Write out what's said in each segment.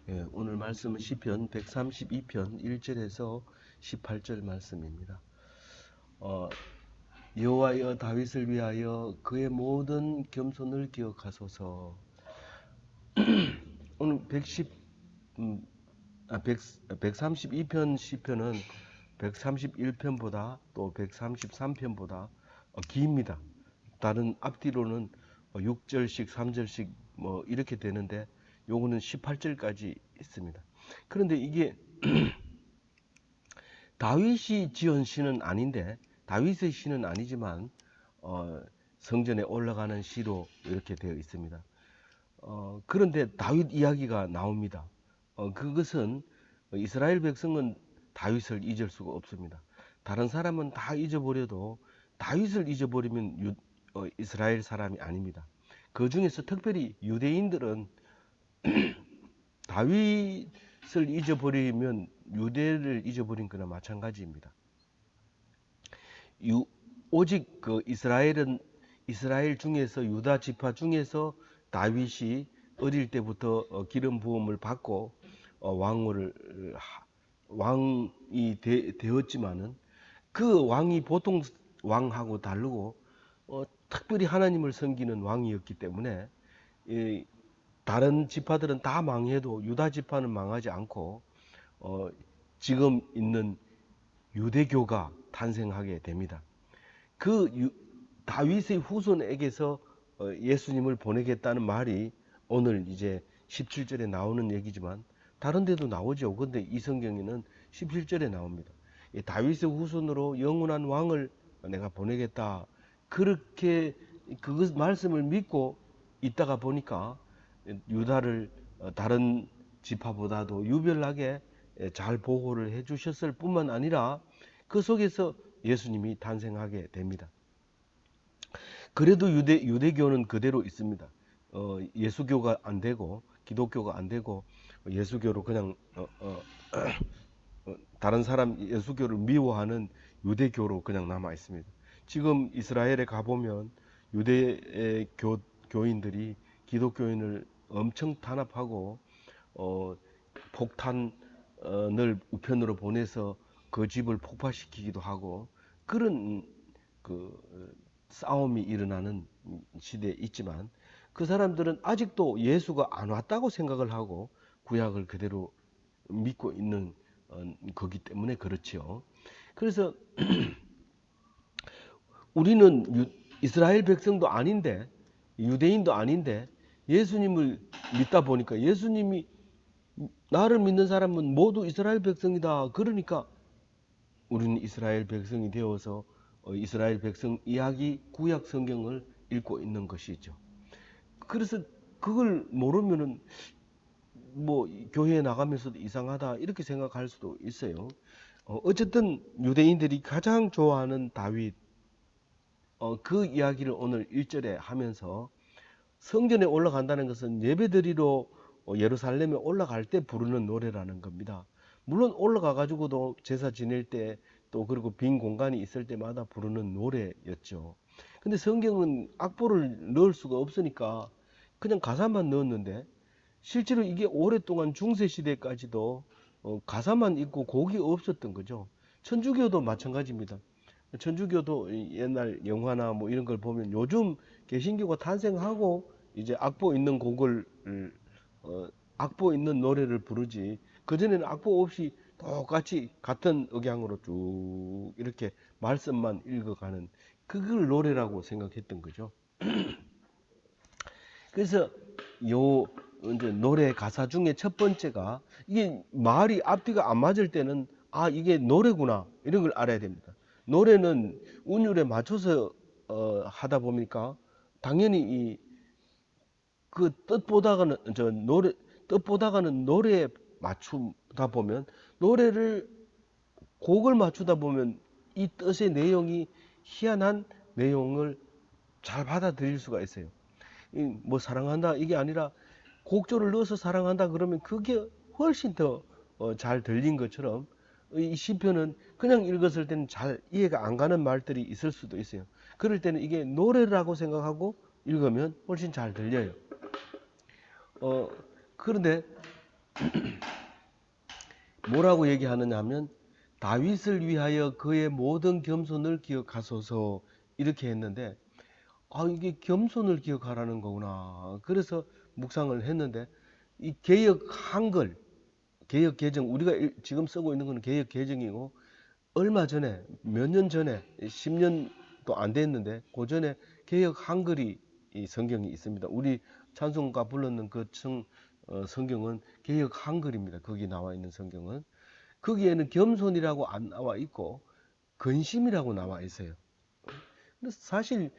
예, 오늘 말씀은 시편 132편 1절에서 18절 말씀입니다. 어, 여호와여 다윗을 위하여 그의 모든 겸손을 기억하소서. 오늘 132편 시편은 131편보다 또 133편보다 깁니다. 다른 앞뒤로는 6절씩 3절씩 뭐 이렇게 되는데 요거는 18절까지 있습니다. 그런데 이게 다윗이 지은 시는 아닌데, 다윗의 시는 아니지만 성전에 올라가는 시로 이렇게 되어 있습니다. 그런데 다윗 이야기가 나옵니다. 그것은 이스라엘 백성은 다윗을 잊을 수가 없습니다. 다른 사람은 다 잊어버려도 다윗을 잊어버리면 이스라엘 사람이 아닙니다. 그 중에서 특별히 유대인들은 다윗을 잊어버리면 유대를 잊어버린 거나 마찬가지입니다. 오직 그 이스라엘 중에서 유다 지파 중에서 다윗이 어릴 때부터 기름 부음을 받고 왕이 되었지만은 그 왕이 보통 왕하고 다르고 특별히 하나님을 섬기는 왕이었기 때문에 다른 지파들은 다 망해도 유다 지파는 망하지 않고 지금 있는 유대교가 탄생하게 됩니다. 다윗의 후손에게서 예수님을 보내겠다는 말이 오늘 이제 17절에 나오는 얘기지만 다른 데도 나오죠. 근데 이 성경에는 17절에 나옵니다. 다윗의 후손으로 영원한 왕을 내가 보내겠다. 그렇게 그 말씀을 믿고 있다가 보니까 유다를 다른 지파보다도 유별나게 잘 보호를 해 주셨을 뿐만 아니라 그 속에서 예수님이 탄생하게 됩니다. 그래도 유대교는 그대로 있습니다. 예수교가 안 되고 기독교가 안 되고 예수교로 그냥 다른 사람 예수교를 미워하는 유대교로 그냥 남아 있습니다. 지금 이스라엘에 가보면 유대 교인들이 기독교인을 엄청 탄압하고 폭탄을 우편으로 보내서 그 집을 폭파시키기도 하고 그런 그 싸움이 일어나는 시대에 있지만 그 사람들은 아직도 예수가 안 왔다고 생각을 하고 구약을 그대로 믿고 있는 거기 때문에 그렇지요. 그래서 우리는 이스라엘 백성도 아닌데 유대인도 아닌데 예수님을 믿다 보니까 예수님이 나를 믿는 사람은 모두 이스라엘 백성이다. 그러니까 우리는 이스라엘 백성이 되어서 이스라엘 백성 이야기 구약 성경을 읽고 있는 것이죠. 그래서 그걸 모르면은 뭐 교회에 나가면서도 이상하다 이렇게 생각할 수도 있어요. 어쨌든 유대인들이 가장 좋아하는 다윗 그 이야기를 오늘 1절에 하면서 성전에 올라간다는 것은 예배드리러 예루살렘에 올라갈 때 부르는 노래라는 겁니다. 물론 올라가 가지고도 제사 지낼 때 또 그리고 빈 공간이 있을 때마다 부르는 노래였죠. 근데 성경은 악보를 넣을 수가 없으니까 그냥 가사만 넣었는데 실제로 이게 오랫동안 중세 시대까지도 가사만 있고 곡이 없었던 거죠. 천주교도 마찬가지입니다. 천주교도 옛날 영화나 뭐 이런 걸 보면 요즘 개신교가 탄생하고 이제 악보 있는 곡을 악보 있는 노래를 부르지 그전에는 악보 없이 똑같이 같은 억양으로 쭉 이렇게 말씀만 읽어가는 그걸 노래라고 생각했던 거죠. 그래서 요 이제 노래 가사 중에 첫 번째가 이게 말이 앞뒤가 안 맞을 때는 아 이게 노래구나 이런 걸 알아야 됩니다. 노래는 운율에 맞춰서 하다 보니까 당연히 그 뜻보다가는 노래에 맞추다 보면 노래를 곡을 맞추다 보면 이 뜻의 내용이 희한한 내용을 잘 받아들일 수가 있어요. 뭐 사랑한다 이게 아니라 곡조를 넣어서 사랑한다 그러면 그게 훨씬 더 잘 들린 것처럼 이 시편은 그냥 읽었을 때는 잘 이해가 안 가는 말들이 있을 수도 있어요. 그럴 때는 이게 노래라고 생각하고 읽으면 훨씬 잘 들려요. 그런데 뭐라고 얘기하느냐 하면 다윗을 위하여 그의 모든 겸손을 기억하소서 이렇게 했는데 이게 겸손을 기억하라는 거구나. 그래서 묵상을 했는데 이 개역 한글, 개역 개정 우리가 지금 쓰고 있는 거는 개역 개정이고 얼마 전에 몇 년 전에 10년도 안 됐는데 그 전에 개역 한글이 이 성경이 있습니다. 우리 찬송가 불렀는 그 성경은 개역 한글입니다. 거기 나와 있는 성경은 거기에는 겸손이라고 안 나와 있고 근심이라고 나와 있어요. 근데 사실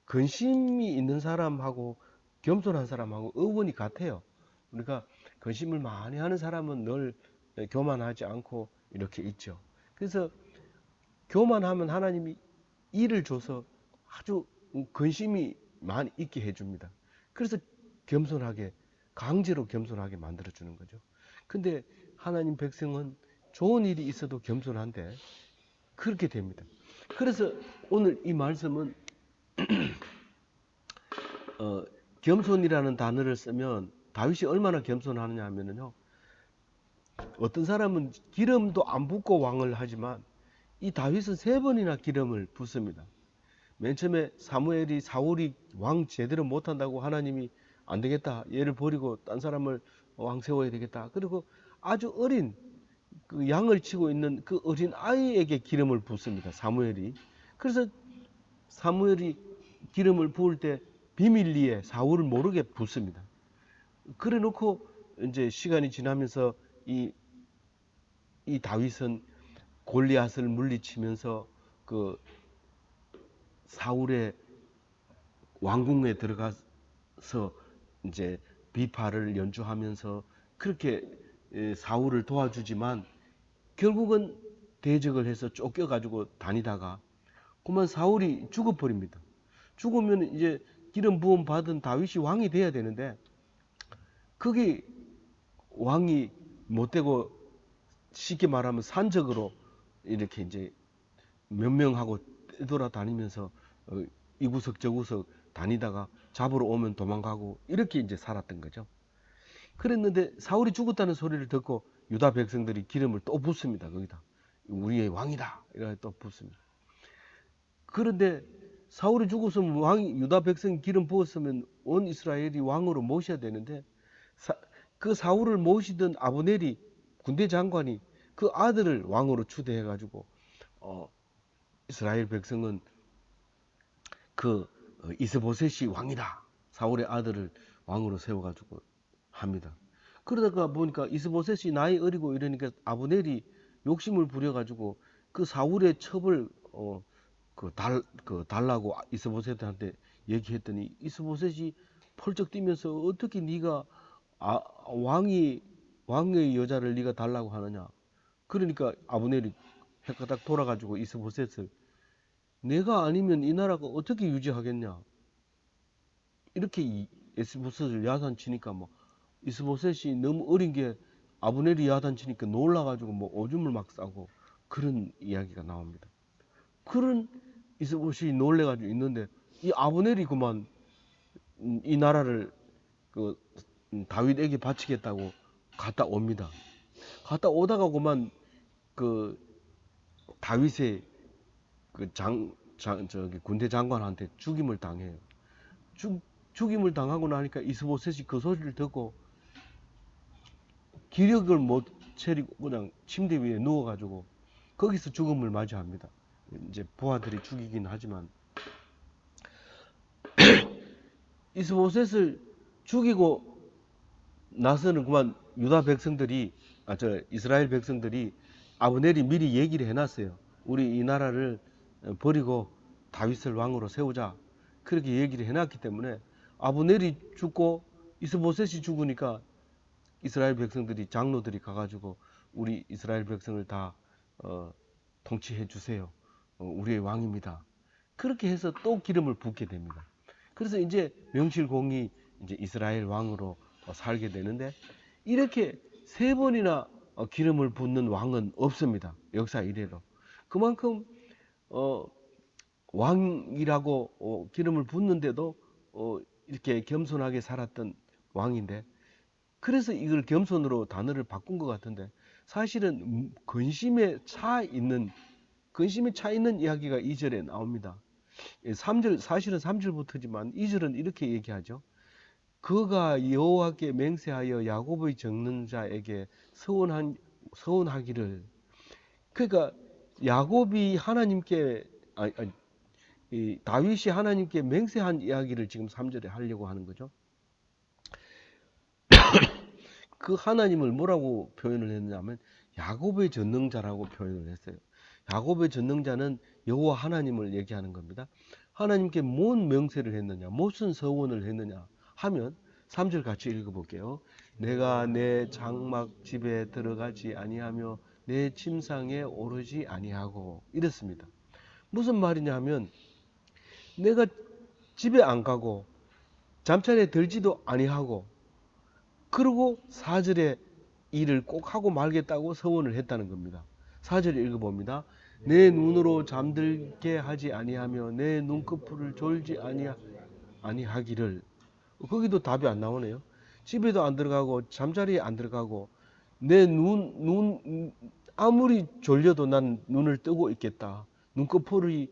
근심이 있는 사람하고 겸손한 사람하고 어원이 같아요. 우리가 근심을 많이 하는 사람은 늘 교만하지 않고 이렇게 있죠. 그래서 교만하면 하나님이 일을 줘서 아주 근심이 많이 있게 해줍니다. 그래서 겸손하게, 강제로 겸손하게 만들어주는 거죠. 근데 하나님 백성은 좋은 일이 있어도 겸손한데 그렇게 됩니다. 그래서 오늘 이 말씀은 겸손이라는 단어를 쓰면 다윗이 얼마나 겸손하느냐 하면요. 어떤 사람은 기름도 안 붓고 왕을 하지만 이 다윗은 3번이나 기름을 붓습니다. 맨 처음에 사울이 왕 제대로 못한다고 하나님이 안 되겠다. 얘를 버리고 딴 사람을 왕 세워야 되겠다. 그리고 아주 어린 그 양을 치고 있는 그 어린 아이에게 기름을 붓습니다. 사무엘이. 그래서 사무엘이 기름을 부을 때 비밀리에 사울을 모르게 붓습니다. 그래 놓고 이제 시간이 지나면서 이 다윗은 골리앗을 물리치면서 그 사울의 왕궁에 들어가서 이제 비파를 연주하면서 그렇게 사울을 도와주지만 결국은 대적을 해서 쫓겨가지고 다니다가 그만 사울이 죽어버립니다. 죽으면 이제 기름 부음 받은 다윗이 왕이 돼야 되는데 그게 왕이 못 되고 쉽게 말하면 산적으로 이렇게 이제 명명하고 돌아다니면서 이 구석 저 구석 다니다가 잡으러 오면 도망가고 이렇게 이제 살았던 거죠. 그랬는데 사울이 죽었다는 소리를 듣고 유다 백성들이 기름을 또 붓습니다. 거기다 우리의 왕이다 이렇게 또 붓습니다. 그런데 사울이 죽었으면 유다 백성이 기름 부었으면 온 이스라엘이 왕으로 모셔야 되는데 그 사울을 모시던 아브넬이 군대 장관이 그 아들을 왕으로 추대해 가지고 이스라엘 백성은 그 이스보셋이 왕이다. 사울의 아들을 왕으로 세워가지고 합니다. 그러다가 보니까 이스보셋이 나이 어리고 이러니까 아브넬이 욕심을 부려가지고 그 사울의 첩을 달라고 이스보셋한테 얘기했더니 이스보셋이 펄쩍 뛰면서 어떻게 네가 왕의 여자를 네가 달라고 하느냐. 그러니까 아브넬이 헷가닥 돌아가지고 이스보셋을 내가 아니면 이 나라가 어떻게 유지하겠냐. 이렇게 이스보셋을 야단치니까 뭐 이스보셋이 너무 어린 게 아브넬이 야단치니까 놀라가지고 뭐 오줌을 막 싸고 그런 이야기가 나옵니다. 그런 이스보셋이 놀래가지고 있는데 이 아브넬이 그만 이 나라를 그 다윗에게 바치겠다고 갔다 옵니다. 갔다 오다가 그만 그 다윗의 그 저기 군대 장관한테 죽임을 당해요. 죽임을 당하고 나니까 이스보셋이 그 소리를 듣고 기력을 못 차리고 그냥 침대 위에 누워가지고 거기서 죽음을 맞이합니다. 이제 부하들이 죽이긴 하지만 이스보셋을 죽이고 나서는 그만 유다 백성들이 이스라엘 백성들이 아브넬이 미리 얘기를 해놨어요. 우리 이 나라를 버리고 다윗을 왕으로 세우자. 그렇게 얘기를 해놨기 때문에 아브넬이 죽고 이스보셋이 죽으니까 이스라엘 백성들이 장로들이 가가지고 우리 이스라엘 백성을 다 통치해 주세요. 우리의 왕입니다. 그렇게 해서 또 기름을 붓게 됩니다. 그래서 이제 명실공히 이제 이스라엘 왕으로 살게 되는데 이렇게 3번이나 기름을 붓는 왕은 없습니다. 역사 이래로. 그만큼 왕이라고 기름을 붓는데도 이렇게 겸손하게 살았던 왕인데 그래서 이걸 겸손으로 단어를 바꾼 것 같은데 사실은 근심에 차 있는 이야기가 2절에 나옵니다. 3절 사실은 3절부터지만 2절은 이렇게 얘기하죠. 그가 여호와께 맹세하여 야곱의 적는 자에게 서원하기를. 그러니까 야곱이 하나님께 이 다윗이 하나님께 맹세한 이야기를 지금 3절에 하려고 하는 거죠. 그 하나님을 뭐라고 표현을 했냐면 야곱의 전능자라고 표현을 했어요. 야곱의 전능자는 여호와 하나님을 얘기하는 겁니다. 하나님께 뭔 명세를 했느냐, 무슨 서원을 했느냐 하면 3절 같이 읽어볼게요. 내가 내 장막 집에 들어가지 아니하며 내 침상에 오르지 아니하고 이랬습니다. 무슨 말이냐 하면 내가 집에 안 가고 잠자리에 들지도 아니하고 그리고 4절에 일을 꼭 하고 말겠다고 서원을 했다는 겁니다. 4절 읽어봅니다. 내 눈으로 잠들게 하지 아니하며 내 눈꺼풀을 졸지 아니하기를. 거기도 답이 안 나오네요. 집에도 안 들어가고 잠자리에 안 들어가고 내 아무리 졸려도 난 눈을 뜨고 있겠다. 눈꺼풀이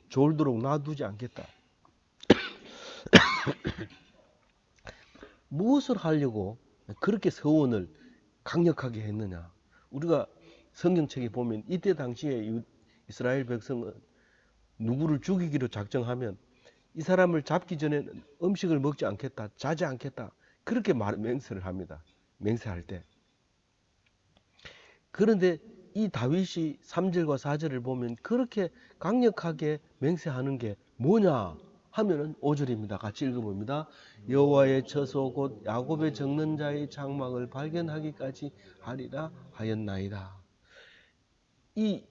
졸도록 놔두지 않겠다. 무엇을 하려고 그렇게 서원을 강력하게 했느냐? 우리가 성경책에 보면 이때 당시에 이스라엘 백성은 누구를 죽이기로 작정하면 이 사람을 잡기 전에 음식을 먹지 않겠다, 자지 않겠다 그렇게 맹세를 합니다. 맹세할 때. 그런데 이 다윗이 3절과 4절을 보면 그렇게 강력하게 맹세하는 게 뭐냐 하면은 5절입니다. 같이 읽어봅니다. 여호와의 처소 곧 야곱의 적는 자의 장막을 발견하기까지 하리라 하였나이다. 이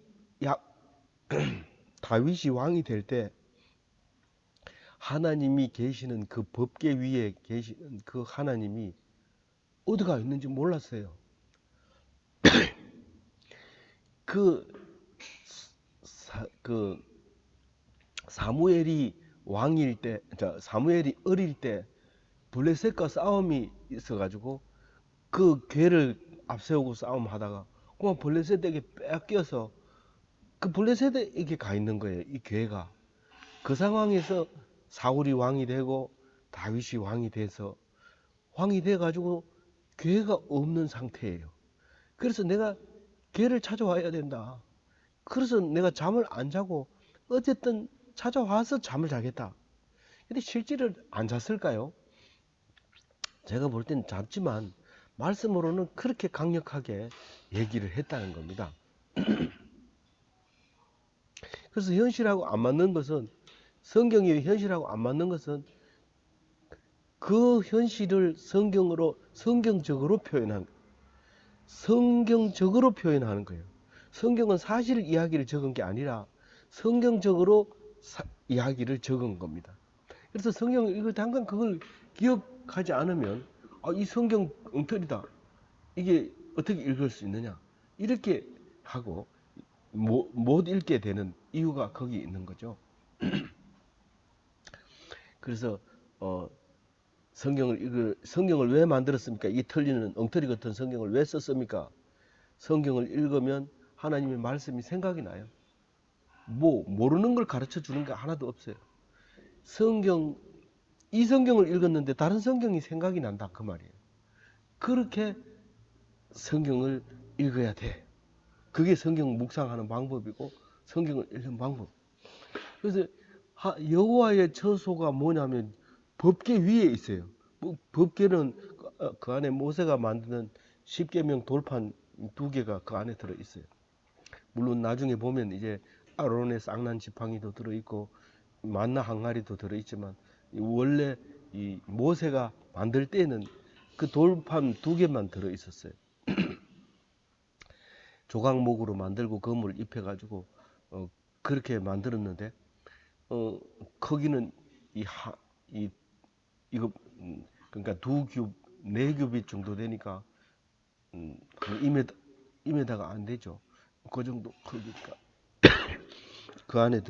다윗이 왕이 될 때 하나님이 계시는 그 법계 위에 계시는 그 하나님이 어디가 있는지 몰랐어요. 그 사무엘이 왕일 때, 사무엘이 어릴 때 블레셋과 싸움이 있어가지고 그 괴를 앞세우고 싸움하다가 그만 블레셋에게 뺏겨서 그 블레셋에게 가 있는 거예요. 이 괴가. 그 상황에서 사울이 왕이 되고 다윗이 왕이 돼서 왕이 돼가지고 괴가 없는 상태예요. 그래서 내가 괴를 찾아와야 된다. 그래서 내가 잠을 안 자고 어쨌든 찾아와서 잠을 자겠다. 근데 실제로 안 잤을까요? 제가 볼 땐 잤지만 말씀으로는 그렇게 강력하게 얘기를 했다는 겁니다. 그래서 현실하고 안 맞는 것은 성경이 현실하고 안 맞는 것은 그 현실을 성경적으로 표현하는 거예요. 성경은 사실 이야기를 적은 게 아니라 성경적으로 이야기를 적은 겁니다. 그래서 성경을 읽을 때 항상 그걸 기억하지 않으면 이 성경 엉터리다. 이게 어떻게 읽을 수 있느냐. 이렇게 하고 못 읽게 되는 이유가 거기 있는 거죠. 그래서 성경을 왜 만들었습니까? 이 틀리는 엉터리 같은 성경을 왜 썼습니까? 성경을 읽으면 하나님의 말씀이 생각이 나요. 모르는 걸 가르쳐 주는 게 하나도 없어요. 이 성경을 읽었는데 다른 성경이 생각이 난다 그 말이에요. 그렇게 성경을 읽어야 돼. 그게 성경 묵상하는 방법이고 성경을 읽는 방법. 그래서 여호와의 처소가 뭐냐면 법궤 위에 있어요. 법궤는 그 안에 모세가 만드는 십계명 돌판 2개가 그 안에 들어 있어요. 물론 나중에 보면 이제 아론의 쌍난 지팡이도 들어 있고 만나 항아리도 들어 있지만 원래 이 모세가 만들 때는 그 돌판 2개만 들어 있었어요. 조각목으로 만들고 거물을 입혀가지고 그렇게 만들었는데 거기는 이거 그러니까 2큐브, 4큐빗 정도 되니까 한 2m가 안 되죠. 그 정도 크니까 그 안에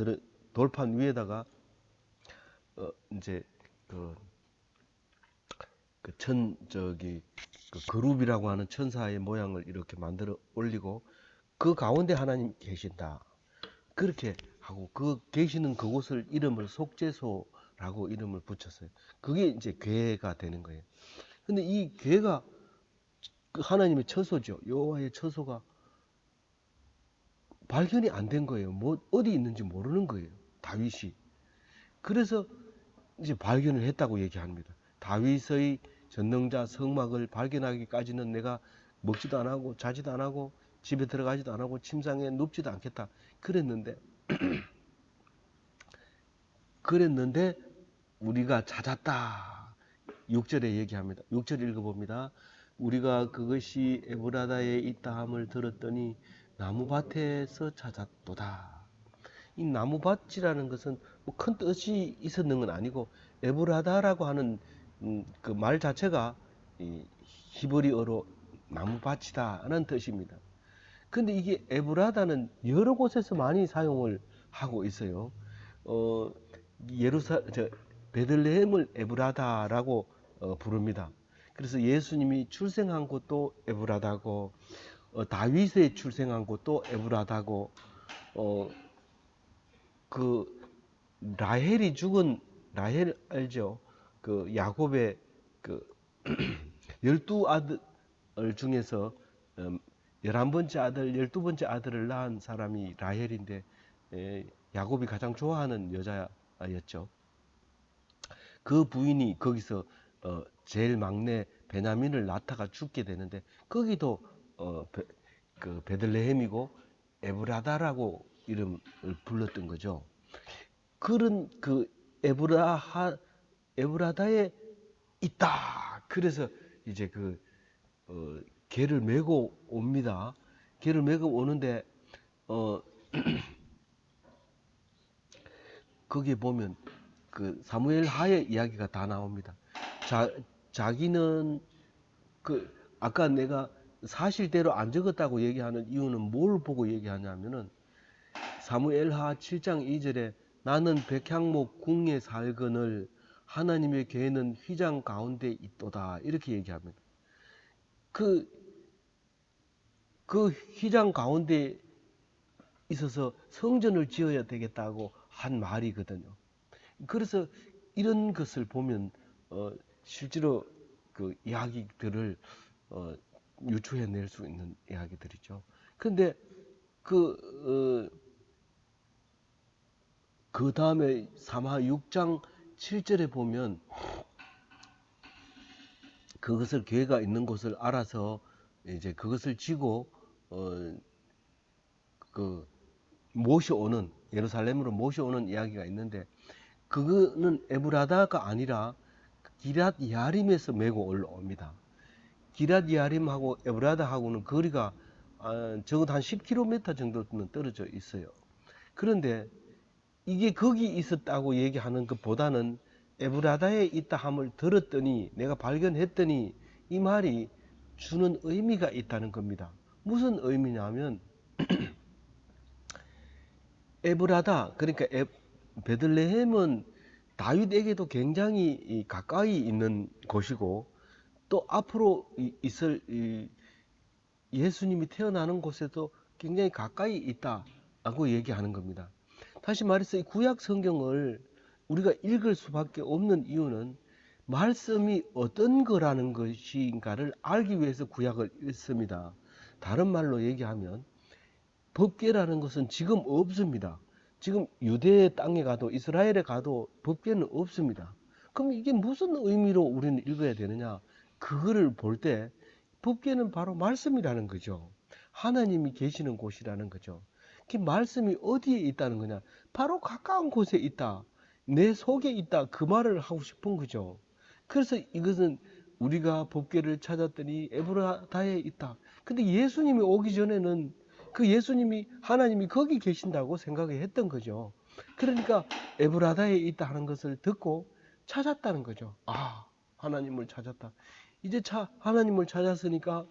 돌판 위에다가 이제 그 그 그룹이라고 하는 천사의 모양을 이렇게 만들어 올리고 그 가운데 하나님 계신다. 그렇게 하고 그 계시는 그곳을 이름을 속죄소라고 이름을 붙였어요. 그게 이제 궤가 되는 거예요. 근데 이 궤가 그 하나님의 처소죠. 여호와의 처소가 발견이 안 된 거예요. 뭐 어디 있는지 모르는 거예요. 다윗이. 그래서 이제 발견을 했다고 얘기합니다. 다윗의 전능자 성막을 발견하기까지는 내가 먹지도 안 하고 자지도 안 하고 집에 들어가지도 안 하고 침상에 눕지도 않겠다. 그랬는데 우리가 찾았다. 6절에 얘기합니다. 6절 읽어봅니다. 우리가 그것이 에브라다에 있다함을 들었더니 나무밭에서 찾았도다. 이 나무밭이라는 것은 뭐 큰 뜻이 있었는 건 아니고 에브라다라고 하는 그 말 자체가 이 히브리어로 나무밭이다라는 뜻입니다. 근데 이게 에브라다는 여러 곳에서 많이 사용을 하고 있어요. 어, 베들레헴을 에브라다라고 부릅니다. 그래서 예수님이 출생한 곳도 에브라다고, 다윗의 출생한 곳도 에브라다고, 어, 그 라헬이 죽은 라헬 알죠? 그 야곱의 그 12아들 중에서 11번째 아들, 12번째 아들을 낳은 사람이 라헬인데 야곱이 가장 좋아하는 여자였죠. 그 부인이 거기서 제일 막내 베냐민을 낳다가 죽게 되는데 거기도 그 베들레헴이고 에브라다라고 이름을 불렀던 거죠. 그런 그 에브라다에 있다. 그래서 이제 그 개를 메고 옵니다. 개를 메고 오는데 거기에 보면 그 사무엘 하의 이야기가 다 나옵니다. 자기는 그 아까 내가 사실대로 안 적었다고 얘기하는 이유는 뭘 보고 얘기하냐면은 사무엘하 7장 2절에 나는 백향목 궁에 살거늘 하나님의 궤는 휘장 가운데 있도다 이렇게 얘기합니다. 그 휘장 가운데 있어서 성전을 지어야 되겠다고 한 말이거든요. 그래서 이런 것을 보면 실제로 그 이야기들을 유추해낼 수 있는 이야기들이죠. 그런데 그 다음에 사마 6장 7절에 보면 그것을 기회가 있는 곳을 알아서 이제 그것을 지고 그 모셔오는 예루살렘으로 모셔오는 이야기가 있는데 그거는 에브라다가 아니라 기랏 야림에서 메고 올라옵니다. 기랏 야림하고 에브라다하고는 거리가 적어도 한 10km 정도는 떨어져 있어요. 그런데 이게 거기 있었다고 얘기하는 것보다는 에브라다에 있다 함을 들었더니 내가 발견했더니 이 말이 주는 의미가 있다는 겁니다. 무슨 의미냐면 에브라다 그러니까 베들레헴은 다윗에게도 굉장히 가까이 있는 곳이고 또 앞으로 있을 예수님이 태어나는 곳에도 굉장히 가까이 있다고 얘기하는 겁니다. 다시 말해서 이 구약 성경을 우리가 읽을 수밖에 없는 이유는 말씀이 어떤 거라는 것인가를 알기 위해서 구약을 읽습니다. 다른 말로 얘기하면 법궤라는 것은 지금 없습니다. 지금 유대 땅에 가도 이스라엘에 가도 법궤는 없습니다. 그럼 이게 무슨 의미로 우리는 읽어야 되느냐? 그거를 볼 때 법궤는 바로 말씀이라는 거죠. 하나님이 계시는 곳이라는 거죠. 그 말씀이 어디에 있다는 거냐? 바로 가까운 곳에 있다. 내 속에 있다. 그 말을 하고 싶은 거죠. 그래서 이것은 우리가 법궤를 찾았더니 에브라다에 있다. 근데 예수님이 오기 전에는 그 예수님이 하나님이 거기 계신다고 생각했던 거죠. 그러니까 에브라다에 있다 하는 것을 듣고 찾았다는 거죠. 아, 하나님을 찾았다. 이제 하나님을 찾았으니까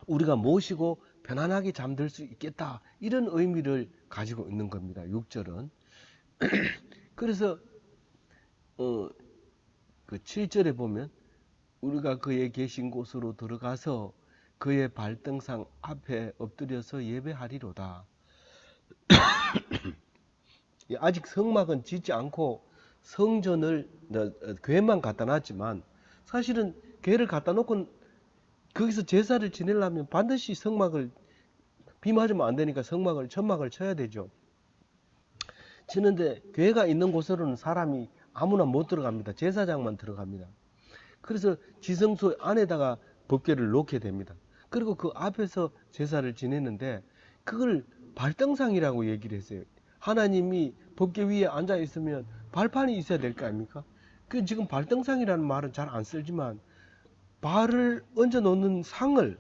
우리가 모시고 편안하게 잠들 수 있겠다. 이런 의미를 가지고 있는 겁니다. 6절은. 그래서 그 7절에 보면 우리가 그의 계신 곳으로 들어가서 그의 발등상 앞에 엎드려서 예배하리로다. 아직 성막은 짓지 않고 성전을 궤만 갖다 놨지만 사실은 궤를 갖다 놓고 거기서 제사를 지내려면 반드시 성막을 비 맞으면 안 되니까 성막을 천막을 쳐야 되죠. 치는데 궤가 있는 곳으로는 사람이 아무나 못 들어갑니다. 제사장만 들어갑니다. 그래서 지성소 안에다가 법궤를 놓게 됩니다. 그리고 그 앞에서 제사를 지내는데 그걸 발등상이라고 얘기를 했어요. 하나님이 법궤 위에 앉아 있으면 발판이 있어야 될 거 아닙니까? 그 지금 발등상이라는 말은 잘 안 쓰지만 발을 얹어 놓는 상을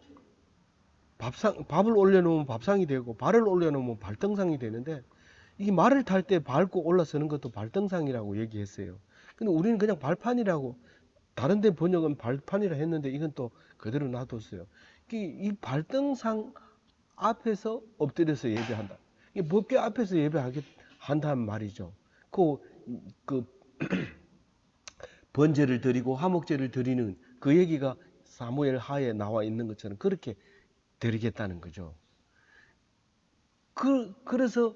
밥을 올려놓으면 밥상이 되고 발을 올려놓으면 발등상이 되는데 이게 말을 탈 때 밟고 올라서는 것도 발등상이라고 얘기했어요. 근데 우리는 그냥 발판이라고 다른 데 번역은 발판이라 했는데 이건 또 그대로 놔뒀어요. 이 발등상 앞에서 엎드려서 예배한다. 이 법궤 앞에서 예배하게 한다는 말이죠. 그 번제를 드리고 화목제를 드리는 그 얘기가 사무엘 하에 나와 있는 것처럼 그렇게 드리겠다는 거죠. 그래서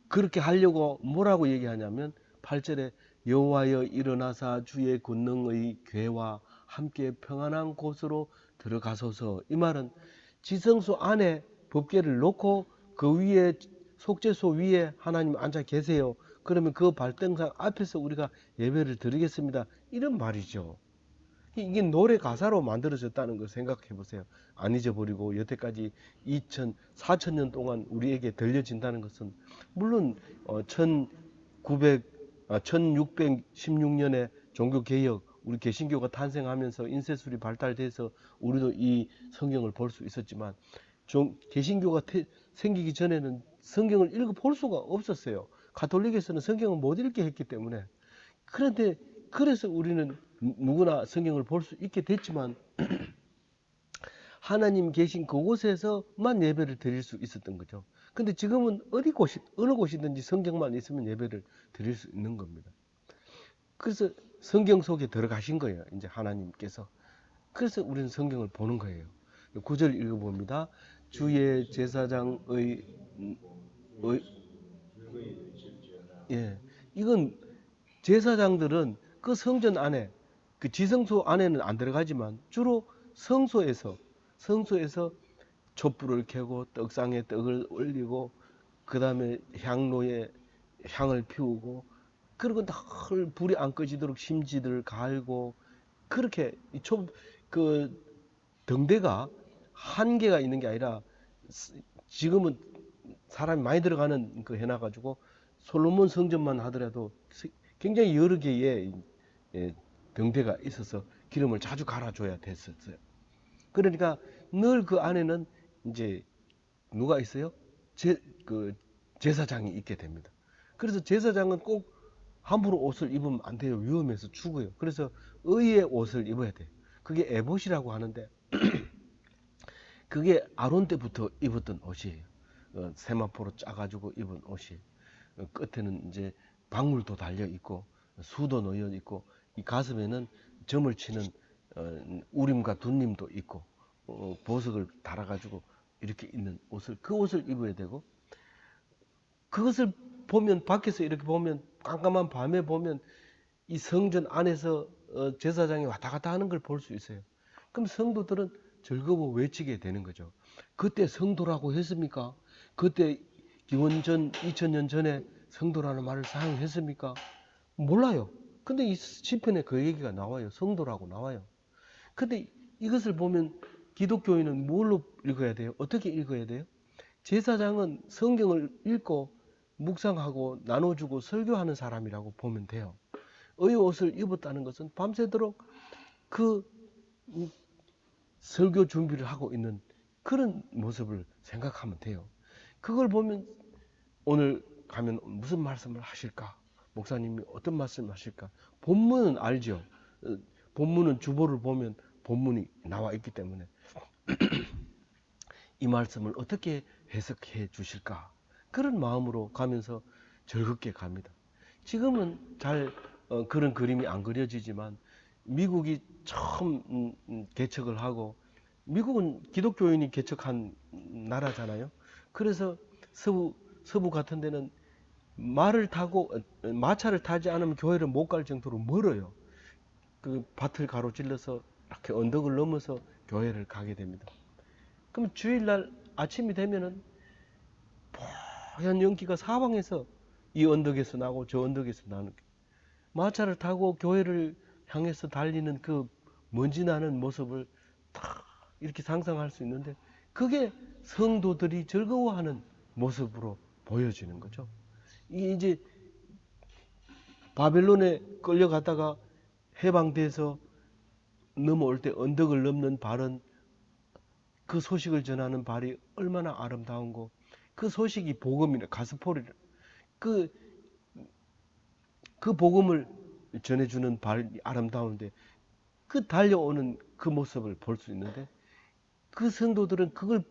그렇게 하려고 뭐라고 얘기하냐면 8절에 여호와여 일어나사 주의 권능의 궤와 함께 평안한 곳으로 들어가소서. 이 말은 지성소 안에 법궤를 놓고 그 위에 속죄소 위에 하나님 앉아 계세요. 그러면 그 발등상 앞에서 우리가 예배를 드리겠습니다. 이런 말이죠. 이게 노래 가사로 만들어졌다는 걸 생각해 보세요. 안 잊어버리고 여태까지 4,000년 동안 우리에게 들려진다는 것은 물론 1616년에 종교개혁, 우리 개신교가 탄생하면서 인쇄술이 발달돼서 우리도 이 성경을 볼 수 있었지만 개신교가 생기기 전에는 성경을 읽어볼 수가 없었어요. 가톨릭에서는 성경을 못 읽게 했기 때문에. 그런데 그래서 우리는 누구나 성경을 볼 수 있게 됐지만 하나님 계신 그곳에서만 예배를 드릴 수 있었던 거죠. 근데 지금은 어느 곳이든지 성경만 있으면 예배를 드릴 수 있는 겁니다. 그래서 성경 속에 들어가신 거예요. 이제 하나님께서. 그래서 우리는 성경을 보는 거예요. 9절 읽어봅니다. 주의 제사장의 예, 이건 제사장들은 그 성전 안에 그 지성소 안에는 안 들어가지만 주로 성소에서 촛불을 켜고 떡상에 떡을 올리고 그 다음에 향로에 향을 피우고 그리고 늘 불이 안 꺼지도록 심지들을 갈고 그렇게 그 등대가 한 개가 있는 게 아니라 지금은 사람이 많이 들어가는 그 해놔가지고 솔로몬 성전만 하더라도 굉장히 여러 개의 등대가 있어서 기름을 자주 갈아줘야 됐었어요. 그러니까 늘 그 안에는 이제 누가 있어요? 제사장이 있게 됩니다. 그래서 제사장은 꼭 함부로 옷을 입으면 안 돼요. 위험해서 죽어요. 그래서 의의 옷을 입어야 돼요. 그게 에봇이라고 하는데 그게 아론 때부터 입었던 옷이에요. 세마포로 짜가지고 입은 옷이 끝에는 이제 방울도 달려 있고 수도 놓여 있고 이 가슴에는 점을 치는 우림과 둔림도 있고 보석을 달아가지고 이렇게 있는 그 옷을 입어야 되고 그것을 보면 밖에서 이렇게 보면 깜깜한 밤에 보면 이 성전 안에서 제사장이 왔다 갔다 하는 걸 볼 수 있어요. 그럼 성도들은 즐거워 외치게 되는 거죠. 그때 성도라고 했습니까? 그때 기원전 2000년 전에 성도라는 말을 사용했습니까? 몰라요. 근데 이 시편에 그 얘기가 나와요. 성도라고 나와요. 근데 이것을 보면 기독교인은 뭘로 읽어야 돼요? 어떻게 읽어야 돼요? 제사장은 성경을 읽고 묵상하고 나눠주고 설교하는 사람이라고 보면 돼요. 의 옷을 입었다는 것은 밤새도록 그 설교 준비를 하고 있는 그런 모습을 생각하면 돼요. 그걸 보면 오늘 가면 무슨 말씀을 하실까? 목사님이 어떤 말씀을 하실까? 본문은 알죠. 본문은 주보를 보면 본문이 나와 있기 때문에 이 말씀을 어떻게 해석해 주실까? 그런 마음으로 가면서 즐겁게 갑니다. 지금은 잘 그런 그림이 안 그려지지만 미국이 처음 개척을 하고 미국은 기독교인이 개척한 나라잖아요. 그래서 서부 같은 데는 마차를 타지 않으면 교회를 못 갈 정도로 멀어요. 그 밭을 가로질러서 이렇게 언덕을 넘어서 교회를 가게 됩니다. 그럼 주일날 아침이 되면은 하얀 연기가 사방에서 이 언덕에서 나고 저 언덕에서 나는 마차를 타고 교회를 향해서 달리는 그 먼지 나는 모습을 딱 이렇게 상상할 수 있는데 그게 성도들이 즐거워하는 모습으로 보여지는 거죠. 이게 이제 바벨론에 끌려갔다가 해방돼서 넘어올 때 언덕을 넘는 발은 그 소식을 전하는 발이 얼마나 아름다운고 그 소식이 복음이라 가스포리라 그, 그 복음을 전해주는 발이 아름다운데 그 달려오는 그 모습을 볼 수 있는데 그 성도들은 그걸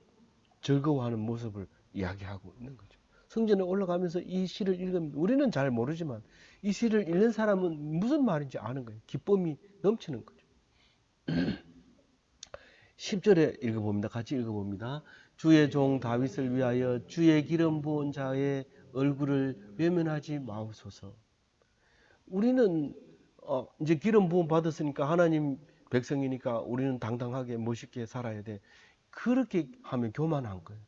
즐거워하는 모습을 이야기하고 있는 거죠. 성전에 올라가면서 이 시를 읽으면 우리는 잘 모르지만 이 시를 읽는 사람은 무슨 말인지 아는 거예요. 기쁨이 넘치는 거죠. 10절에 읽어봅니다. 같이 읽어봅니다. 주의 종 다윗을 위하여 주의 기름 부은 자의 얼굴을 외면하지 마옵소서. 우리는 이제 기름 부음 받았으니까 하나님 백성이니까 우리는 당당하게 멋있게 살아야 돼. 그렇게 하면 교만한 거예요.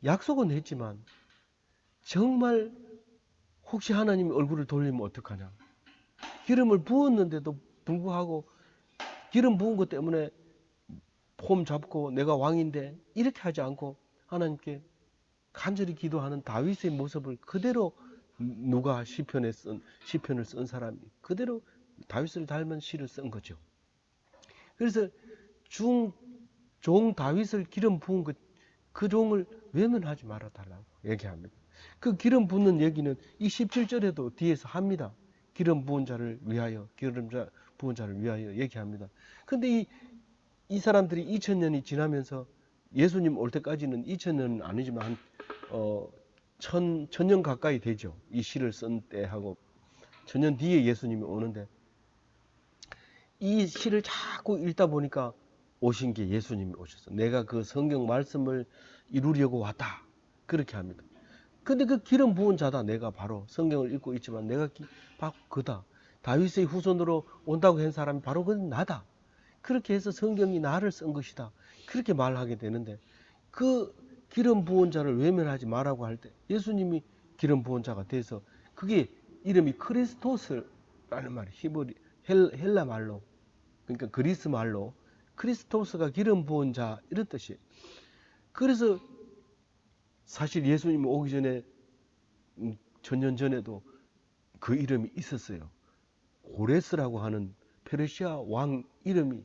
약속은 했지만 정말 혹시 하나님 얼굴을 돌리면 어떡하냐. 기름을 부었는데도 불구하고 기름 부은 것 때문에 폼 잡고 내가 왕인데 이렇게 하지 않고 하나님께 간절히 기도하는 다윗의 모습을 그대로 누가 시편을 쓴 사람이 그대로 다윗을 닮은 시를 쓴 거죠. 그래서 종 다윗을 기름 부은 그 종을 외면하지 말아 달라고 얘기합니다. 그 기름 붓는 얘기는 이 17절에도 뒤에서 합니다. 기름 부은 자를 위하여 부은 자를 위하여 얘기합니다. 근데 이 사람들이 2000년이 지나면서 예수님 올 때까지는 2000년은 아니지만 한 1000년 가까이 되죠. 이 시를 쓴 때하고 1000년 뒤에 예수님이 오는데 이 시를 자꾸 읽다 보니까 오신 게 예수님이 오셨어. 내가 그 성경 말씀을 이루려고 왔다. 그렇게 합니다. 근데 그 기름 부은 자다. 내가 바로 성경을 읽고 있지만 내가 바로 그다. 다윗의 후손으로 온다고 한 사람이 바로 그 나다. 그렇게 해서 성경이 나를 쓴 것이다. 그렇게 말하게 되는데 그 기름 부은 자를 외면하지 말라고 할 때 예수님이 기름 부은 자가 돼서 그게 이름이 크리스토스라는 말이 히브리 헬라 말로 그러니까 그리스 말로 크리스토스가 기름 부은 자 이런 뜻이에요. 그래서 사실 예수님 오기 전에 1000년 전에도 그 이름이 있었어요. 고레스라고 하는 페르시아 왕 이름이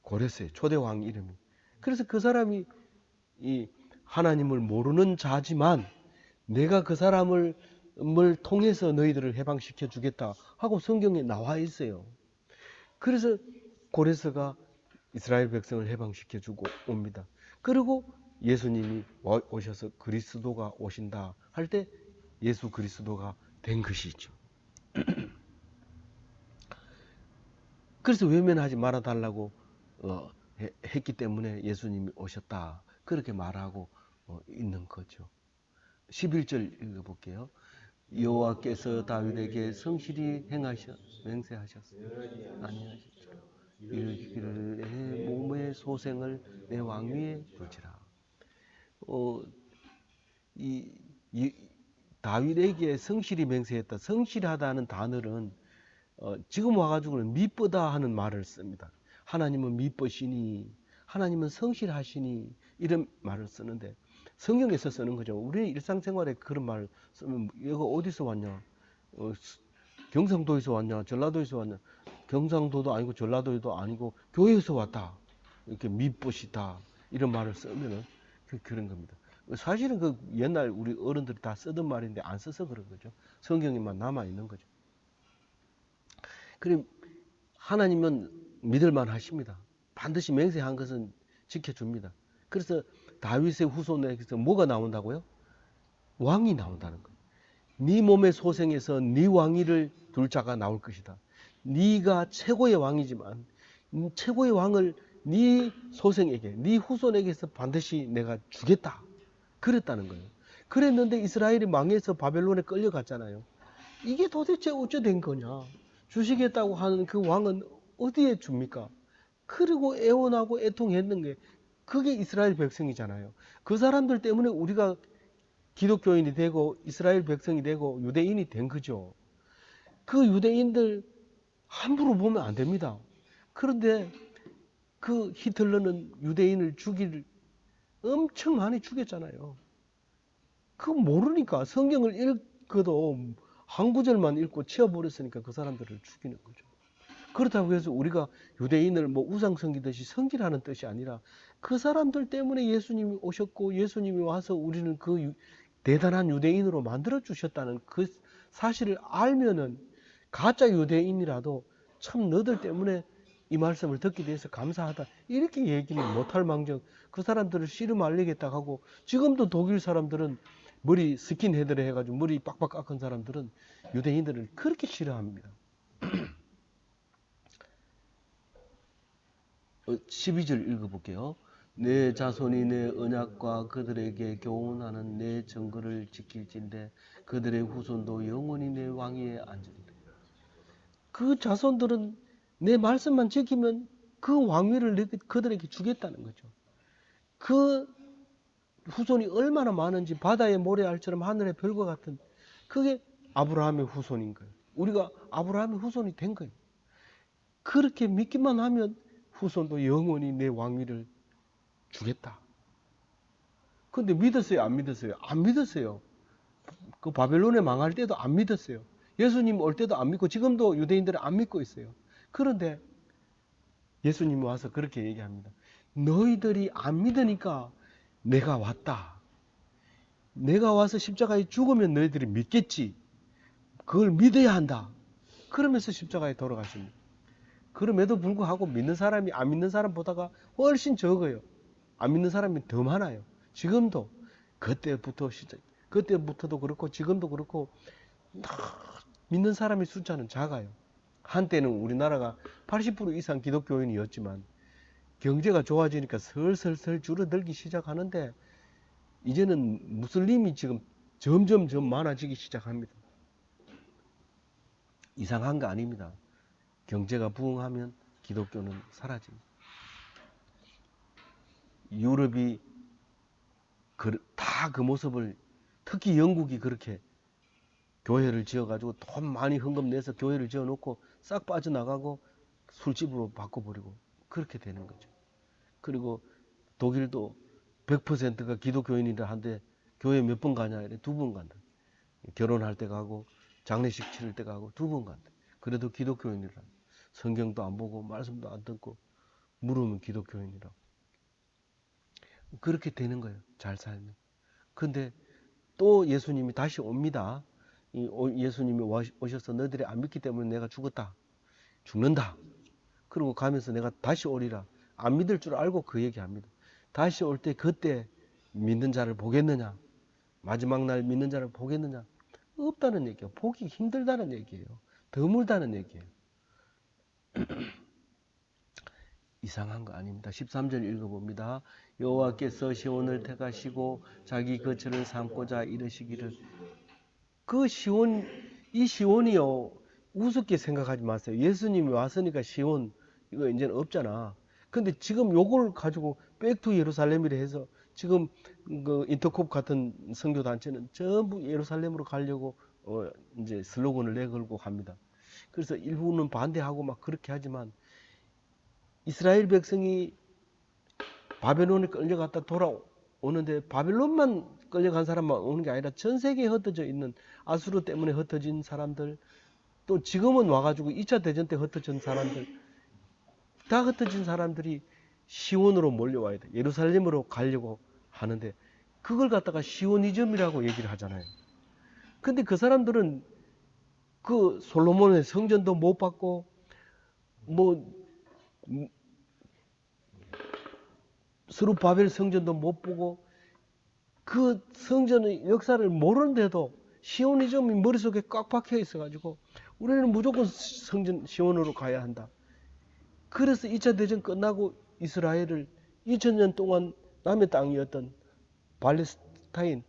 고레스예요. 초대 왕 이름이. 그래서 그 사람이 이 하나님을 모르는 자지만 내가 그 사람을 통해서 너희들을 해방시켜 주겠다 하고 성경에 나와 있어요. 그래서 고레스가 이스라엘 백성을 해방시켜 주고 옵니다. 그리고 예수님이 오셔서 그리스도가 오신다 할 때 예수 그리스도가 된 것이죠. 그래서 외면하지 말아 달라고 했기 때문에 예수님이 오셨다. 그렇게 말하고 있는 거죠. 11절 읽어볼게요. 여호와께서 다윗에게 성실히 맹세하셨으니 아니하셨죠. 이르기를 내 몸의 소생을 내 왕위에 둘지라. 다윗에게 성실히 맹세했다. 성실하다는 단어는 지금 와가지고는 미쁘다 하는 말을 씁니다. 하나님은 미쁘시니, 하나님은 성실하시니 이런 말을 쓰는데 성경에서 쓰는 거죠. 우리 일상생활에 그런 말 쓰면 이거 어디서 왔냐? 경상도에서 왔냐? 전라도에서 왔냐? 경상도도 아니고 전라도도 아니고 교회에서 왔다. 이렇게 미쁘시다 이런 말을 쓰면은 그런 겁니다. 사실은 그 옛날 우리 어른들이 다 쓰던 말인데 안 써서 그런 거죠. 성경에만 남아 있는 거죠. 그럼 하나님은 믿을만 하십니다. 반드시 맹세한 것은 지켜줍니다. 그래서 다윗의 후손에게서 뭐가 나온다고요? 왕이 나온다는 거예요. 네 몸의 소생에서 네 왕위를 둘 자가 나올 것이다. 네가 최고의 왕이지만 최고의 왕을 네 소생에게, 네 후손에게서 반드시 내가 주겠다. 그랬다는 거예요. 그랬는데 이스라엘이 망해서 바벨론에 끌려갔잖아요. 이게 도대체 어째 된 거냐? 주시겠다고 하는 그 왕은 어디에 줍니까? 그리고 애원하고 애통했는 게 그게 이스라엘 백성이잖아요. 그 사람들 때문에 우리가 기독교인이 되고 이스라엘 백성이 되고 유대인이 된 거죠. 그 유대인들 함부로 보면 안 됩니다. 그런데 그 히틀러는 유대인을 엄청 많이 죽였잖아요. 그거 모르니까 성경을 읽어도 한 구절만 읽고 치워버렸으니까 그 사람들을 죽이는 거죠. 그렇다고 해서 우리가 유대인을 뭐 우상 섬기듯이 섬기라는 뜻이 아니라 그 사람들 때문에 예수님이 오셨고 예수님이 와서 우리는 그 대단한 유대인으로 만들어 주셨다는 그 사실을 알면은 가짜 유대인이라도 참 너들 때문에 이 말씀을 듣게 돼서 감사하다 이렇게 얘기를 못할 망정 그 사람들을 씨름 말리겠다 하고 지금도 독일 사람들은 머리 스킨헤드를 해가지고 머리 빡빡 깎은 사람들은 유대인들을 그렇게 싫어합니다. 12절 읽어볼게요. 내 자손이 내 언약과 그들에게 교훈하는 내 증거를 지킬진대 그들의 후손도 영원히 내 왕위에 앉으리라. 그 자손들은 내 말씀만 지키면 그 왕위를 그들에게 주겠다는 거죠. 그 후손이 얼마나 많은지 바다의 모래알처럼 하늘의 별과 같은 그게 아브라함의 후손인 거예요. 우리가 아브라함의 후손이 된 거예요. 그렇게 믿기만 하면 후손도 영원히 내 왕위를 주겠다. 근데 믿었어요? 안 믿었어요? 안 믿었어요. 그 바벨론에 망할 때도 안 믿었어요. 예수님 올 때도 안 믿고 지금도 유대인들은 안 믿고 있어요. 그런데 예수님이 와서 그렇게 얘기합니다. 너희들이 안 믿으니까 내가 왔다. 내가 와서 십자가에 죽으면 너희들이 믿겠지. 그걸 믿어야 한다. 그러면서 십자가에 돌아가십니다. 그럼에도 불구하고 믿는 사람이 안 믿는 사람보다가 훨씬 적어요. 안 믿는 사람이 더 많아요. 지금도 그때부터도 그렇고 지금도 그렇고 믿는 사람의 숫자는 작아요. 한때는 우리나라가 80% 이상 기독교인이었지만 경제가 좋아지니까 슬슬 줄어들기 시작하는데 이제는 무슬림이 지금 점점 많아지기 시작합니다. 이상한 거 아닙니다. 경제가 부흥하면 기독교는 사라집니다. 유럽이 다 그 모습을 특히 영국이 그렇게 교회를 지어가지고 돈 많이 헌금 내서 교회를 지어놓고 싹 빠져나가고 술집으로 바꿔버리고 그렇게 되는 거죠. 그리고 독일도 100%가 기독교인이라 한데 교회 몇 번 가냐 이래 2번 간다. 결혼할 때 가고 장례식 치를 때 가고 2번 간다. 그래도 기독교인이라 성경도 안 보고 말씀도 안 듣고 물으면 기독교인이라고. 그렇게 되는 거예요. 잘 살면. 근데 또 예수님이 다시 옵니다. 예수님이 오셔서 너희들이 안 믿기 때문에 내가 죽었다. 죽는다. 그리고 가면서 내가 다시 오리라. 안 믿을 줄 알고 그 얘기합니다. 다시 올 때 그때 믿는 자를 보겠느냐? 마지막 날 믿는 자를 보겠느냐? 없다는 얘기예요. 보기 힘들다는 얘기예요. 드물다는 얘기예요. 이상한 거 아닙니다. 13절 읽어봅니다. 여호와께서 시온을 택하시고 자기 거처를 삼고자 이르시기를 이 시온이요 우습게 생각하지 마세요. 예수님이 왔으니까 시온 이거 이제는 없잖아. 근데 지금 요걸 가지고 백투 예루살렘이라 해서 지금 그 인터콥 같은 선교 단체는 전부 예루살렘으로 가려고 이제 슬로건을 내걸고 합니다. 그래서 일부는 반대하고 막 그렇게 하지만 이스라엘 백성이 바벨론에 끌려갔다 돌아오는데 바벨론만 끌려간 사람만 오는 게 아니라 전 세계에 흩어져 있는 아수르 때문에 흩어진 사람들 또 지금은 와가지고 2차 대전 때 흩어진 사람들 다 흩어진 사람들이 시온으로 몰려와야 돼. 예루살렘으로 가려고 하는데 그걸 갖다가 시오니즘이라고 얘기를 하잖아요. 근데 그 사람들은 그 솔로몬의 성전도 못 받고 뭐 스룹바벨 성전도 못 보고 그 성전의 역사를 모르는데도 시오니즘이 머릿속에 꽉 박혀 있어가지고 우리는 무조건 성전 시온으로 가야 한다. 그래서 2차 대전 끝나고 이스라엘을 2000년 동안 남의 땅이었던 팔레스타인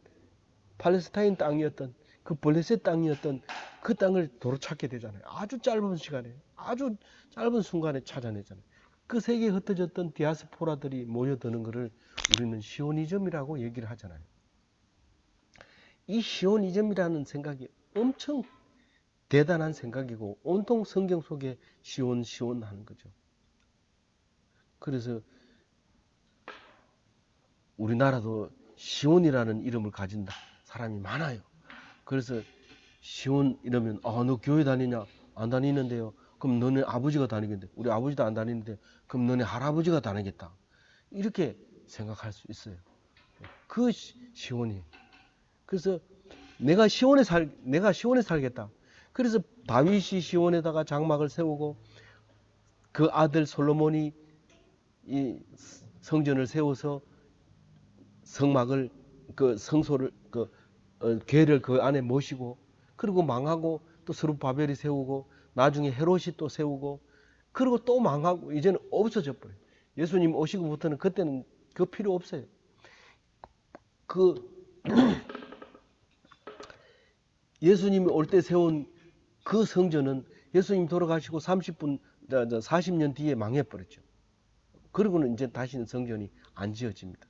땅이었던 그 블레셋 땅이었던 그 땅을 도로 찾게 되잖아요. 아주 짧은 시간에, 아주 짧은 순간에 찾아내잖아요. 그 세계에 흩어졌던 디아스포라들이 모여드는 것을 우리는 시오니즘이라고 얘기를 하잖아요. 이 시오니즘이라는 생각이 엄청 대단한 생각이고 온통 성경 속에 시온 하는 거죠. 그래서 우리나라도 시온이라는 이름을 가진 사람이 많아요. 그래서 시온 이러면 너 교회 다니냐? 안 다니는데요. 그럼 너네 아버지가 다니겠는데 우리 아버지도 안 다니는데 그럼 너네 할아버지가 다니겠다. 이렇게 생각할 수 있어요. 그 시온이. 그래서 내가 시온에 살겠다. 그래서 다윗이 시온에다가 장막을 세우고 그 아들 솔로몬이 이 성전을 세워서 성막을 그 성소를 궤를 그 안에 모시고 그리고 망하고 또 스룹바벨이 세우고 나중에 헤롯이 또 세우고 그리고 또 망하고 이제는 없어져 버려요. 예수님 오시고부터는 그때는 그 필요 없어요. 그 예수님이 올 때 세운 그 성전은 예수님 돌아가시고 40년 뒤에 망해버렸죠. 그리고는 이제 다시는 성전이 안 지어집니다.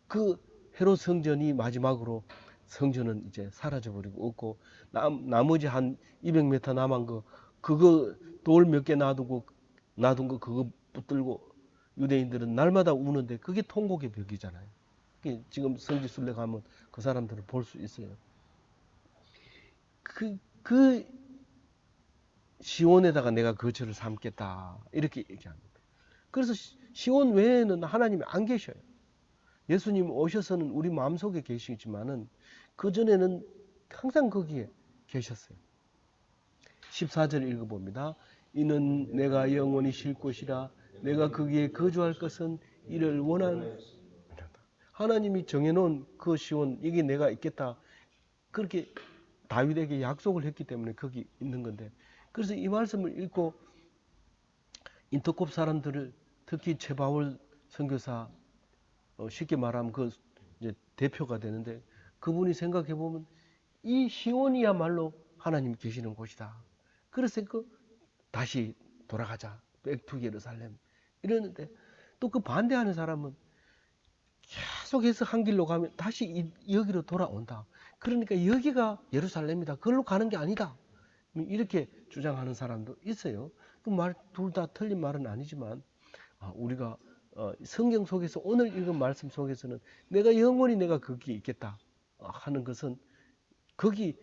그 헤롯 성전이 마지막으로 성전은 이제 사라져버리고 없고 나머지 한 200m 남은 거 그거 돌 몇 개 놔둔 거 그거 붙들고 유대인들은 날마다 우는데 그게 통곡의 벽이잖아요. 지금 성지순례 가면 그 사람들을 볼 수 있어요. 그 시온에다가 내가 거처를 삼겠다 이렇게 얘기합니다. 그래서 시온 외에는 하나님이 안 계셔요. 예수님 오셔서는 우리 마음속에 계시지만은 그전에는 항상 거기에 계셨어요. 14절 읽어봅니다. 이는 내가 영원히 쉴 곳이라 내가 거기에 거주할 것은 이를 원하는 하나님이 정해놓은 그 시온 이게 내가 있겠다 그렇게 다윗에게 약속을 했기 때문에 거기 있는 건데 그래서 이 말씀을 읽고 인터콥 사람들을 특히 최바울 선교사 쉽게 말하면 그 이제 대표가 되는데 그분이 생각해 보면 이 시온이야말로 하나님 계시는 곳이다. 그래서 다시 돌아가자. 백투 예루살렘 이러는데 또 그 반대하는 사람은 계속해서 한 길로 가면 다시 여기로 돌아온다. 그러니까 여기가 예루살렘이다. 그걸로 가는 게 아니다. 이렇게 주장하는 사람도 있어요. 그 말 둘 다 틀린 말은 아니지만 우리가 성경 속에서 오늘 읽은 말씀 속에서는 내가 영원히 내가 거기에 있겠다 하는 것은 거기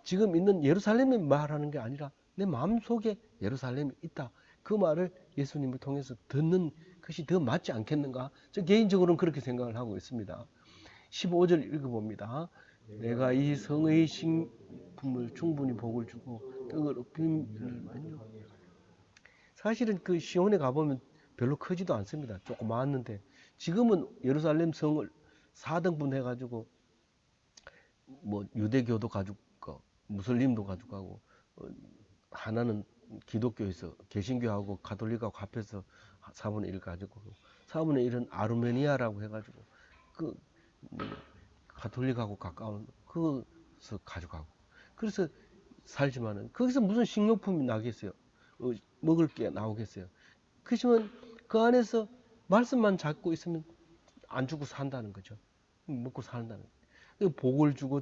지금 있는 예루살렘에 말하는 게 아니라 내 마음속에 예루살렘이 있다. 그 말을 예수님을 통해서 듣는 것이 더 맞지 않겠는가? 저 개인적으로는 그렇게 생각을 하고 있습니다. 15절 읽어봅니다. 내가 이 성의 식품을 충분히 복을 주고 떡으로 빈을 만족. 사실은 그 시온에 가보면 별로 크지도 않습니다. 조그마했는데 지금은 예루살렘 성을 4등분 해가지고 뭐 유대교도 가지고 무슬림도 가지고 하나는 기독교에서 개신교하고 가톨릭하고 합해서 4분의 1 가지고 4분의 1은 아르메니아라고 해가지고 그 가톨릭하고 가까운 그것을 가져가고 그래서 살지만은 거기서 무슨 식료품이 나겠어요? 먹을 게 나오겠어요? 그렇지만 그 안에서 말씀만 잡고 있으면 안 주고 산다는 거죠. 먹고 산다는 거죠. 복을 주고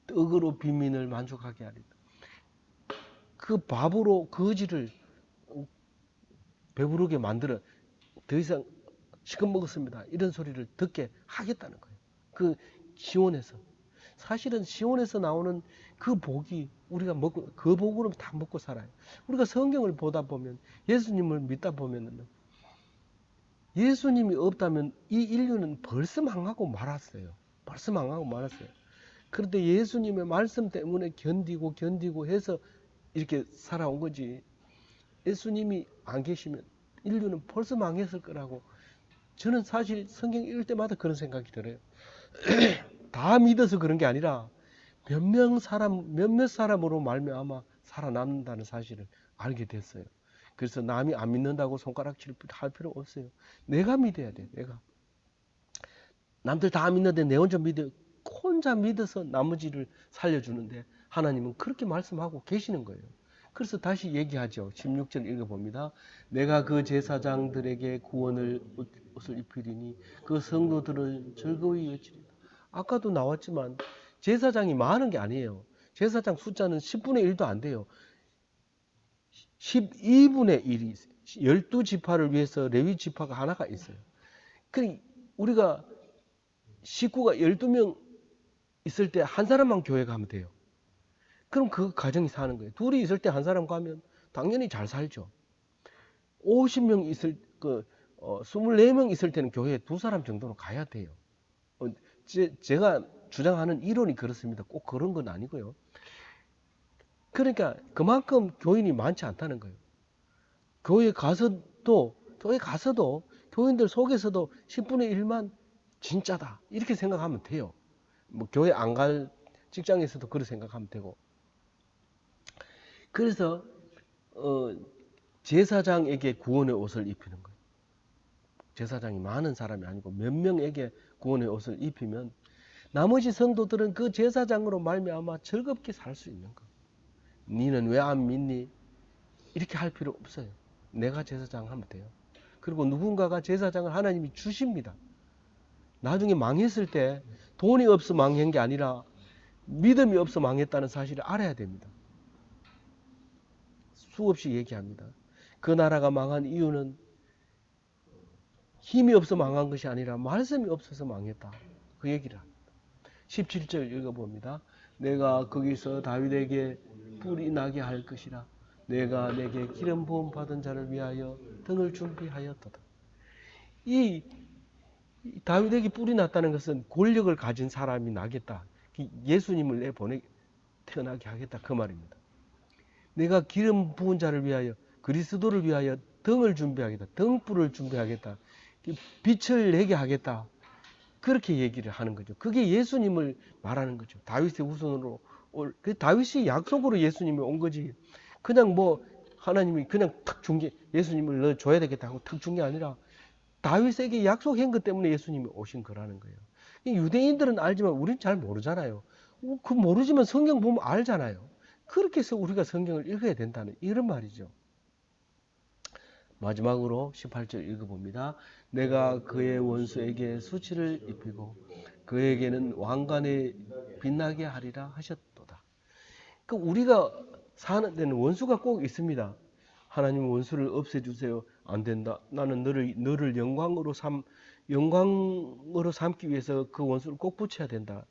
떡으로 빈민을 만족하게 하리다. 그 밥으로 거지를 배부르게 만들어 더 이상 시큼 먹었습니다. 이런 소리를 듣게 하겠다는 거예요. 그 시온에서. 사실은 시온에서 나오는 그 복이 우리가 먹고 그 복으로 다 먹고 살아요. 우리가 성경을 보다 보면 예수님을 믿다 보면은 예수님이 없다면 이 인류는 벌써 망하고 말았어요. 벌써 망하고 말았어요. 그런데 예수님의 말씀 때문에 견디고 해서 이렇게 살아온 거지. 예수님이 안 계시면 인류는 벌써 망했을 거라고 저는 사실 성경 읽을 때마다 그런 생각이 들어요. 다 믿어서 그런 게 아니라 몇몇 사람으로 말미암아 살아남는다는 사실을 알게 됐어요. 그래서 남이 안 믿는다고 손가락질 할 필요 없어요. 내가 믿어야 돼. 내가. 남들 다 믿는데 내 혼자 믿어서 나머지를 살려주는데 하나님은 그렇게 말씀하고 계시는 거예요. 그래서 다시 얘기하죠. 16절 읽어봅니다. 내가 그 제사장들에게 구원을 옷을 입히리니 그 성도들은 즐거이 여치리라. 아까도 나왔지만 제사장이 많은 게 아니에요. 제사장 숫자는 10분의 1도 안 돼요. 12분의 1이 12지파를 위해서 레위 지파가 하나가 있어요. 그 우리가 식구가 12명 있을 때 한 사람만 교회 가면 돼요. 그럼 그 가정이 사는 거예요. 둘이 있을 때 한 사람 가면 당연히 잘 살죠. 50명 있을 24명 있을 때는 교회에 두 사람 정도는 가야 돼요. 제가 주장하는 이론이 그렇습니다. 꼭 그런 건 아니고요. 그러니까 그만큼 교인이 많지 않다는 거예요. 교회 가서도 교인들 속에서도 10분의 1만 진짜다 이렇게 생각하면 돼요. 뭐 교회 안 갈 직장에서도 그렇게 생각하면 되고. 그래서 제사장에게 구원의 옷을 입히는 거예요. 제사장이 많은 사람이 아니고 몇 명에게 구원의 옷을 입히면 나머지 성도들은 그 제사장으로 말미암아 즐겁게 살 수 있는 거예요. 니는 왜 안 믿니? 이렇게 할 필요 없어요. 내가 제사장 하면 돼요. 그리고 누군가가 제사장을 하나님이 주십니다. 나중에 망했을 때 돈이 없어 망한 게 아니라 믿음이 없어 망했다는 사실을 알아야 됩니다. 수없이 얘기합니다. 그 나라가 망한 이유는 힘이 없어 망한 것이 아니라 말씀이 없어서 망했다. 그 얘기를 합니다. 17절 읽어봅니다. 내가 거기서 다윗에게 뿔이 나게 할 것이라. 내가 내게 기름 부음 받은 자를 위하여 등을 준비하였도다. 이 다윗에게 뿔이 났다는 것은 권력을 가진 사람이 나겠다. 예수님을 태어나게 하겠다. 그 말입니다. 내가 기름 부은 자를 위하여 그리스도를 위하여 등을 준비하겠다. 등불을 준비하겠다. 빛을 내게 하겠다. 그렇게 얘기를 하는 거죠. 그게 예수님을 말하는 거죠. 다윗의 후손으로 다윗이 약속으로 예수님이 온 거지. 그냥 뭐 하나님이 그냥 탁 준 게 예수님을 너 줘야 되겠다 하고 탁 준 게 아니라 다윗에게 약속한 것 때문에 예수님이 오신 거라는 거예요. 유대인들은 알지만 우리는 잘 모르잖아요. 그 모르지만 성경 보면 알잖아요. 그렇게 해서 우리가 성경을 읽어야 된다는 이런 말이죠. 마지막으로 18절 읽어봅니다. 내가 그의 원수에게 수치를 입히고 그에게는 왕관에 빛나게 하리라 하셨도다. 그 우리가 사는 데는 원수가 꼭 있습니다. 하나님 원수를 없애주세요. 안 된다. 나는 너를 영광으로 삼기 위해서 그 원수를 꼭 붙여야 된다.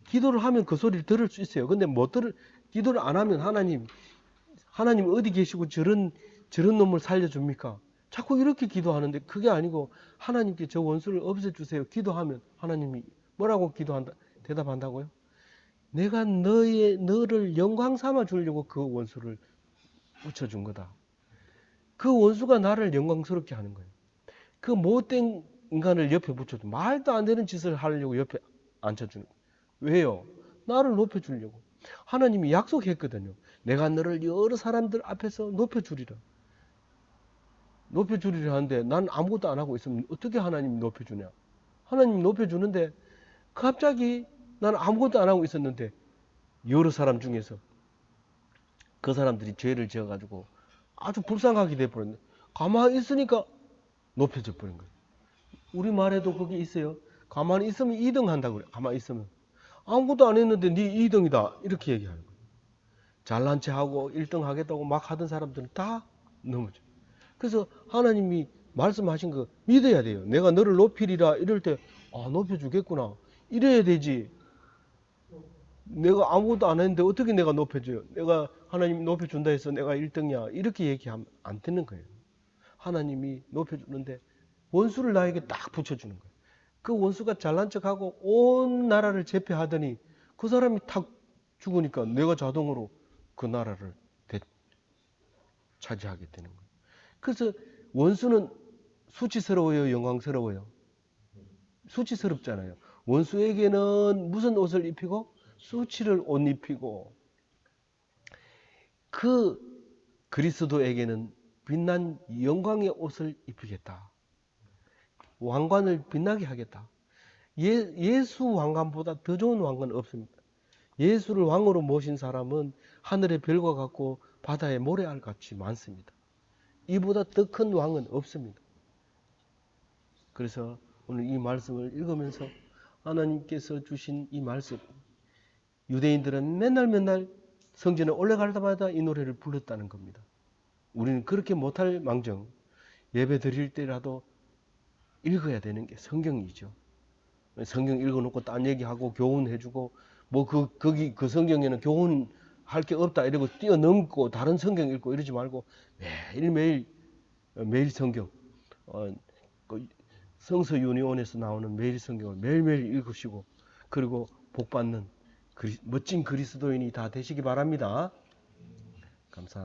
기도를 하면 그 소리를 들을 수 있어요. 근데 기도를 안 하면 하나님 어디 계시고 저런 놈을 살려줍니까? 자꾸 이렇게 기도하는데 그게 아니고 하나님께 저 원수를 없애주세요. 기도하면 하나님이 뭐라고 대답한다고요? 내가 너를 영광 삼아 주려고 그 원수를 붙여준 거다. 그 원수가 나를 영광스럽게 하는 거예요. 그 못된 인간을 옆에 붙여줘. 말도 안 되는 짓을 하려고 옆에 앉혀주는 거예요. 왜요? 나를 높여주려고. 하나님이 약속했거든요. 내가 너를 여러 사람들 앞에서 높여주리라. 높여주리라 하는데 난 아무것도 안 하고 있으면 어떻게 하나님이 높여주냐. 하나님이 높여주는데 갑자기 난 아무것도 안 하고 있었는데 여러 사람 중에서 그 사람들이 죄를 지어가지고 아주 불쌍하게 돼버렸네. 가만히 있으니까 높여져 버린 거예요. 우리말에도 그게 있어요. 가만히 있으면 2등 한다고 그래. 가만히 있으면. 아무것도 안 했는데 네 2등이다. 이렇게 얘기하는 거예요. 잘난 체하고 1등 하겠다고 막 하던 사람들은 다 넘어져. 그래서 하나님이 말씀하신 거 믿어야 돼요. 내가 너를 높이리라 이럴 때 높여주겠구나. 이래야 되지. 내가 아무것도 안 했는데 어떻게 내가 높여줘요? 내가 하나님이 높여준다 해서 내가 1등이야. 이렇게 얘기하면 안 되는 거예요. 하나님이 높여주는데 원수를 나에게 딱 붙여주는 거예요. 그 원수가 잘난 척하고 온 나라를 제패하더니 그 사람이 탁 죽으니까 내가 자동으로 그 나라를 차지하게 되는 거예요. 그래서 원수는 수치스러워요, 영광스러워요? 수치스럽잖아요. 원수에게는 무슨 옷을 입히고 수치를 옷 입히고 그 그리스도에게는 빛난 영광의 옷을 입히겠다. 왕관을 빛나게 하겠다. 예수 왕관보다 더 좋은 왕관은 없습니다. 예수를 왕으로 모신 사람은 하늘의 별과 같고 바다의 모래알 같이 많습니다. 이보다 더 큰 왕은 없습니다. 그래서 오늘 이 말씀을 읽으면서 하나님께서 주신 이 말씀, 유대인들은 맨날 성전에 올라갈 때마다 이 노래를 불렀다는 겁니다. 우리는 그렇게 못할 망정 예배 드릴 때라도 읽어야 되는 게 성경이죠. 성경 읽어놓고 딴 얘기하고 교훈해주고 뭐 거기 그 성경에는 교훈할 게 없다 이러고 뛰어넘고 다른 성경 읽고 이러지 말고 매일 성경 그 성서 유니온에서 나오는 매일 성경을 매일매일 읽으시고 그리고 복받는 멋진 그리스도인이 다 되시기 바랍니다. 감사합니다.